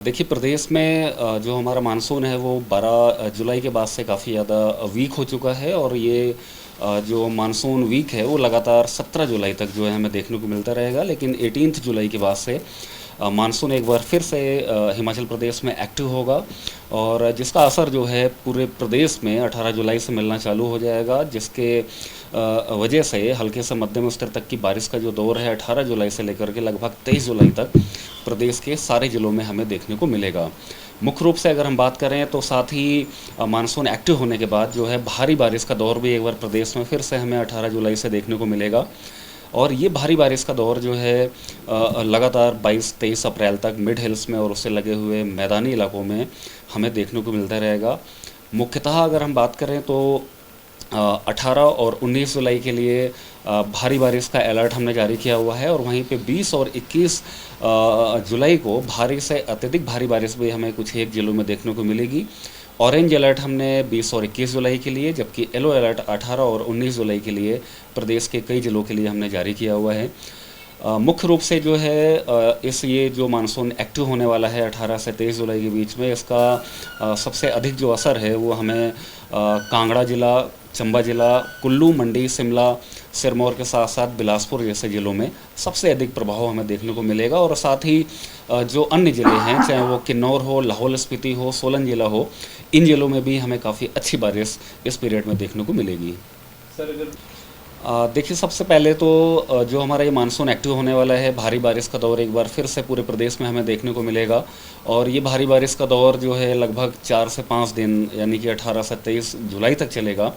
देखिए प्रदेश में जो हमारा मानसून है वो 12 जुलाई के बाद से काफ़ी ज़्यादा वीक हो चुका है और ये जो मानसून वीक है वो लगातार 17 जुलाई तक जो है हमें देखने को मिलता रहेगा। लेकिन 18 जुलाई के बाद से मानसून एक बार फिर से हिमाचल प्रदेश में एक्टिव होगा और जिसका असर जो है पूरे प्रदेश में 18 जुलाई से मिलना चालू हो जाएगा, जिसके वजह से हल्के से मध्यम स्तर तक की बारिश का जो दौर है 18 जुलाई से लेकर के लगभग 23 जुलाई तक प्रदेश के सारे ज़िलों में हमें देखने को मिलेगा। मुख्य रूप से अगर हम बात करें तो साथ ही मानसून एक्टिव होने के बाद जो है भारी बारिश का दौर भी एक बार प्रदेश में फिर से हमें 18 जुलाई से देखने को मिलेगा और ये भारी बारिश का दौर जो है लगातार 22-23 अप्रैल तक मिड हिल्स में और उससे लगे हुए मैदानी इलाकों में हमें देखने को मिलता रहेगा। मुख्यतः अगर हम बात करें तो 18 और 19 जुलाई के लिए भारी बारिश का अलर्ट हमने जारी किया हुआ है और वहीं पे 20 और 21 जुलाई को भारी से अत्यधिक भारी बारिश भी हमें कुछ एक ज़िलों में देखने को मिलेगी। ऑरेंज अलर्ट हमने 20 और 21 जुलाई के लिए, जबकि येलो अलर्ट 18 और 19 जुलाई के लिए प्रदेश के कई ज़िलों के लिए हमने जारी किया हुआ है। मुख्य रूप से जो है ये जो मानसून एक्टिव होने वाला है 18 से 23 जुलाई के बीच में, इसका सबसे अधिक जो असर है वो हमें कांगड़ा ज़िला, चंबा ज़िला, कुल्लू, मंडी, शिमला, सिरमौर के साथ साथ बिलासपुर जैसे ज़िलों में सबसे अधिक प्रभाव हमें देखने को मिलेगा। और साथ ही जो अन्य ज़िले हैं, चाहे वो किन्नौर हो, लाहौल स्पीति हो, सोलन ज़िला हो, इन ज़िलों में भी हमें काफ़ी अच्छी बारिश इस पीरियड में देखने को मिलेगी। सर अगर देखिए सबसे पहले तो जो हमारा ये मानसून एक्टिव होने वाला है, भारी बारिश का दौर एक बार फिर से पूरे प्रदेश में हमें देखने को मिलेगा और ये भारी बारिश का दौर जो है लगभग 4 से 5 दिन यानी कि 18 से 23 जुलाई तक चलेगा।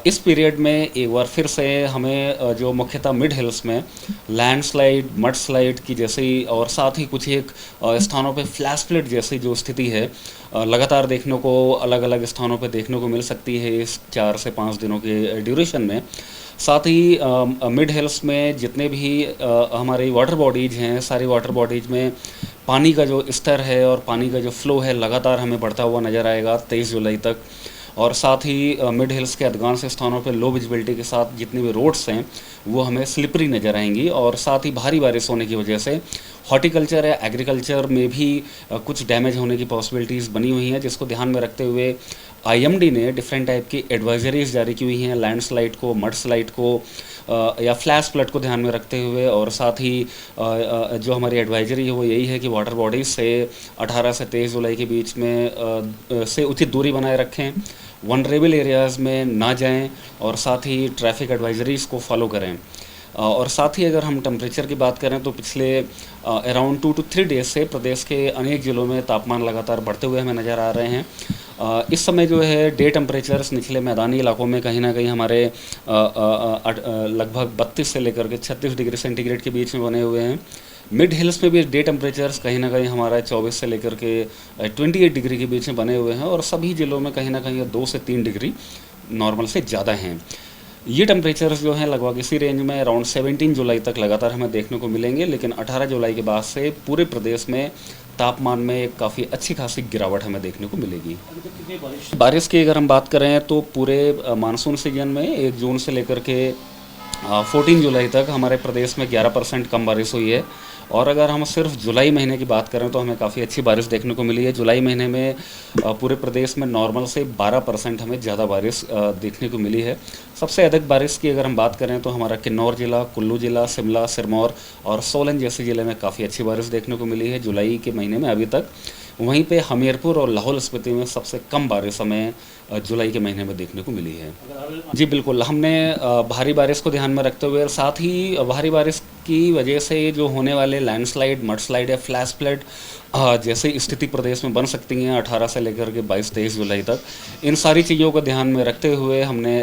इस पीरियड में एक बार फिर से हमें जो मुख्यतः मिड हिल्स में लैंडस्लाइड, मड स्लाइड की जैसी और साथ ही कुछ एक स्थानों पे फ्लैश फ्लड जैसी जो स्थिति है लगातार देखने को अलग अलग स्थानों पे देखने को मिल सकती है इस 4 से 5 दिनों के ड्यूरेशन में। साथ ही मिड हिल्स में जितने भी हमारी वाटर बॉडीज़ हैं, सारी वाटर बॉडीज़ में पानी का जो स्तर है और पानी का जो फ्लो है लगातार हमें बढ़ता हुआ नज़र आएगा 23 जुलाई तक। और साथ ही मिड हिल्स के अधिकांश स्थानों पर लो विजिबिलिटी के साथ जितनी भी रोड्स हैं वो हमें स्लिपरी नज़र आएंगी और साथ ही भारी बारिश होने की वजह से हॉर्टिकल्चर या एग्रीकल्चर में भी कुछ डैमेज होने की पॉसिबिलिटीज़ बनी हुई हैं, जिसको ध्यान में रखते हुए आईएमडी ने डिफरेंट टाइप की एडवाइजरीज जारी की हुई हैं लैंडस्लाइड को, मड स्लाइड को या फ्लैश फ्लड को ध्यान में रखते हुए। और साथ ही जो हमारी एडवाइजरी है वो यही है कि वाटर बॉडीज़ से 18 से 23 जुलाई के बीच में से उचित दूरी बनाए रखें, वनरेबल एरियाज़ में ना जाएं और साथ ही ट्रैफिक एडवाइजरीज़ को फॉलो करें। और साथ ही अगर हम टेम्परेचर की बात करें तो पिछले अराउंड 2 to 3 डेज से प्रदेश के अनेक ज़िलों में तापमान लगातार बढ़ते हुए हमें नज़र आ रहे हैं। इस समय जो है डे टेम्परेचर्स निचले मैदानी इलाकों में कहीं ना कहीं हमारे लगभग 32 से लेकर के 36 डिग्री सेंटीग्रेड के बीच में बने हुए हैं। मिड हिल्स में भी डे टेम्परेचर्स कहीं ना कहीं हमारा 24 से लेकर के 28 डिग्री के बीच में बने हुए हैं और सभी ज़िलों में कहीं ना कहीं 2 से 3 डिग्री नॉर्मल से ज़्यादा हैं। ये टेम्परेचर्स जो हैं लगभग इसी रेंज में अराउंड 17 जुलाई तक लगातार हमें देखने को मिलेंगे। लेकिन 18 जुलाई के बाद से पूरे प्रदेश में तापमान में काफ़ी अच्छी खासी गिरावट हमें देखने को मिलेगी। बारिश की अगर हम बात करें तो पूरे मानसून सीजन में 1 जून से लेकर के 14 जुलाई तक हमारे प्रदेश में 11% कम बारिश हुई है। और अगर हम सिर्फ जुलाई महीने की बात करें तो हमें काफ़ी अच्छी बारिश देखने को मिली है। जुलाई महीने में पूरे प्रदेश में नॉर्मल से 12% हमें ज़्यादा बारिश देखने को मिली है। सबसे अधिक बारिश की अगर हम बात करें तो हमारा किन्नौर ज़िला, कुल्लू ज़िला, शिमला, सिरमौर और सोलन जैसे ज़िले में काफ़ी अच्छी बारिश देखने को मिली है जुलाई के महीने में अभी तक। वहीं पे हमीरपुर और लाहौल स्पीति में सबसे कम बारिश हमें जुलाई के महीने में देखने को मिली है। जी बिल्कुल, हमने भारी बारिश को ध्यान में रखते हुए साथ ही भारी बारिश की वजह से जो होने वाले लैंडस्लाइड, मड स्लाइड या फ्लैश फ्लड जैसी स्थिति प्रदेश में बन सकती हैं 18 से लेकर के 22-23 जुलाई तक, इन सारी चीज़ों को ध्यान में रखते हुए हमने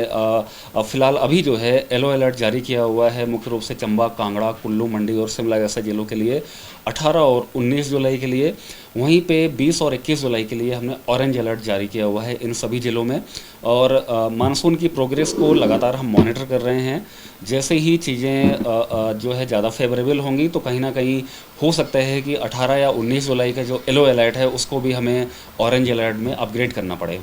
फ़िलहाल अभी जो है येलो अलर्ट जारी किया हुआ है मुख्य रूप से चंबा, कांगड़ा, कुल्लू, मंडी और शिमला जैसे ज़िलों के लिए 18 और 19 जुलाई के लिए। वहीं पे 20 और 21 जुलाई के लिए हमने ऑरेंज अलर्ट जारी किया हुआ है इन सभी ज़िलों में। और मानसून की प्रोग्रेस को लगातार हम मॉनिटर कर रहे हैं। जैसे ही चीज़ें जो है ज़्यादा फेवरेबल होंगी तो कहीं ना कहीं हो सकता है कि 18 या 19 जुलाई का जो येलो अलर्ट है उसको भी हमें ऑरेंज अलर्ट में अपग्रेड करना पड़े।